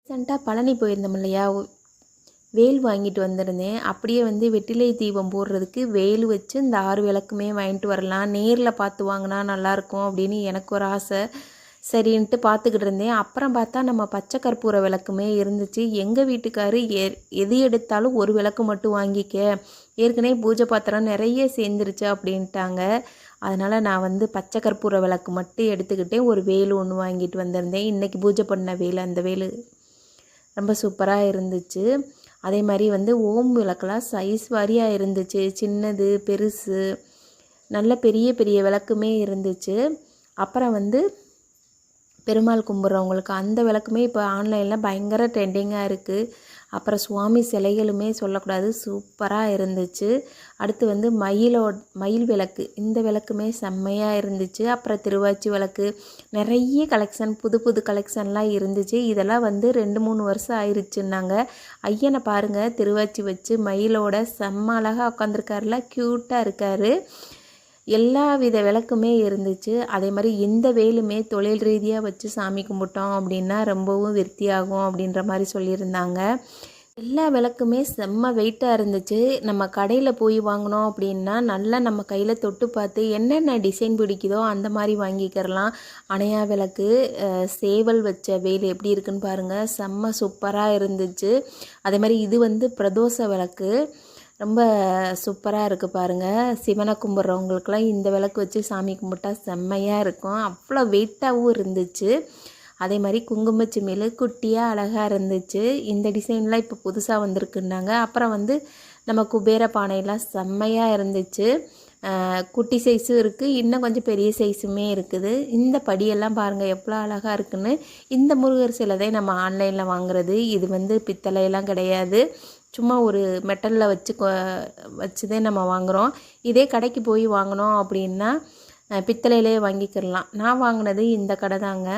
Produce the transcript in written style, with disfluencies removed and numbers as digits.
ரீசெண்டாக பழனி போயிருந்தோம் இல்லையா, வேல் வாங்கிட்டு வந்திருந்தேன். அப்படியே வந்து வெற்றிலை தீபம் போடுறதுக்கு வேல் வச்சு இந்த 6 விளக்குமே வாங்கிட்டு வரலாம், நேரில் பார்த்து வாங்கினா நல்லாயிருக்கும் அப்படின்னு எனக்கு ஒரு ஆசை. சரின்ட்டு பார்த்துக்கிட்டு இருந்தேன். அப்புறம் பார்த்தா நம்ம பச்சை கற்பூர விளக்குமே இருந்துச்சு. எங்கள் வீட்டுக்காரு எது எடுத்தாலும் ஒரு விளக்கு மட்டும் வாங்கிக்க, ஏற்கனவே பூஜை பாத்திரம் நிறைய சேர்ந்துருச்சு அப்படின்ட்டாங்க. அதனால் நான் வந்து பச்சை கற்பூர விளக்கு மட்டும் எடுத்துக்கிட்டேன். ஒரு வேல் ஒன்று வாங்கிட்டு வந்திருந்தேன். இன்றைக்கி பூஜை பண்ண வேல், அந்த வேல் ரொம்ப சூப்பராக இருந்துச்சு. அதே மாதிரி வந்து ஓம் விளக்கெல்லாம் சைஸ் வாரியாக இருந்துச்சு, சின்னது பெருசு, நல்ல பெரிய பெரிய விளக்குமே இருந்துச்சு. அப்புறம் வந்து பெருமாள் கும்பிட்றவங்களுக்கு அந்த விளக்குமே இப்போ ஆன்லைனில் பயங்கர ட்ரெண்டிங்காக இருக்குது. அப்புறம் சுவாமி சிலைகளுமே சொல்லக்கூடாது, சூப்பராக இருந்துச்சு. அடுத்து வந்து மயில் விளக்கு, இந்த விளக்குமே செம்மையாக இருந்துச்சு. அப்புறம் திருவாச்சி விளக்கு, நிறைய கலெக்ஷன், புது புது கலெக்ஷன்லாம் இருந்துச்சு. இதெல்லாம் வந்து 2-3 வருஷம் ஆயிடுச்சுன்னாங்க. ஐயனை பாருங்கள், திருவாச்சி வச்சு மயிலோட செம்ம அழகாக உட்காந்துருக்காருல, க்யூட்டாக இருக்கார். எல்லா வித விளக்குமே இருந்துச்சு. அதே மாதிரி இந்த வேலுமே தொழில் ரீதியாக வச்சு சாமி கும்பிட்டோம் அப்படின்னா ரொம்பவும் விருத்தியாகும் அப்படின்ற மாதிரி சொல்லியிருந்தாங்க. எல்லா விளக்குமே செம்ம வெயிட்டாக இருந்துச்சு. நம்ம கடையில் போய் வாங்கினோம் அப்படின்னா நல்லா நம்ம கையில் தொட்டு பார்த்து என்னென்ன டிசைன் பிடிக்குதோ அந்த மாதிரி வாங்கிக்கிறலாம். அணையா விளக்கு, சேவல் வச்ச வேல் எப்படி இருக்குன்னு பாருங்கள், செம்ம சூப்பராக இருந்துச்சு. அதே மாதிரி இது வந்து பிரதோஷ விளக்கு, ரொம்ப சூப்பராக இருக்குது பாருங்கள். சிவனை கும்பிட்றவங்களுக்கெல்லாம் இந்த விளக்கு வச்சு சாமி கும்பிட்டா செம்மையாக இருக்கும். அவ்வளோ வெயிட்டாகவும் இருந்துச்சு. அதே மாதிரி குங்குமச்சிமிழ் குட்டியாக அழகாக இருந்துச்சு. இந்த டிசைன்லாம் இப்போ புதுசாக வந்திருக்குன்னாங்க. அப்புறம் வந்து நம்ம குபேர பானையெல்லாம் செம்மையாக இருந்துச்சு. குட்டி சைஸும் இருக்குது, இன்னும் கொஞ்சம் பெரிய சைஸுமே இருக்குது. இந்த படியெல்லாம் பாருங்கள் எவ்வளோ அழகாக இருக்குன்னு. இந்த முருகர் சிலை தான் நம்ம ஆன்லைனில் வாங்குறது. இது வந்து பித்தளையெல்லாம் கிடையாது, சும்மா ஒரு மெட்டலில் வச்சுதே நம்ம வாங்குகிறோம். இதே கடைக்கு போய் வாங்கினோம் அப்படின்னா பித்தளையிலே வாங்கிக்கிடலாம். நான் வாங்கினது இந்த கடை தாங்க.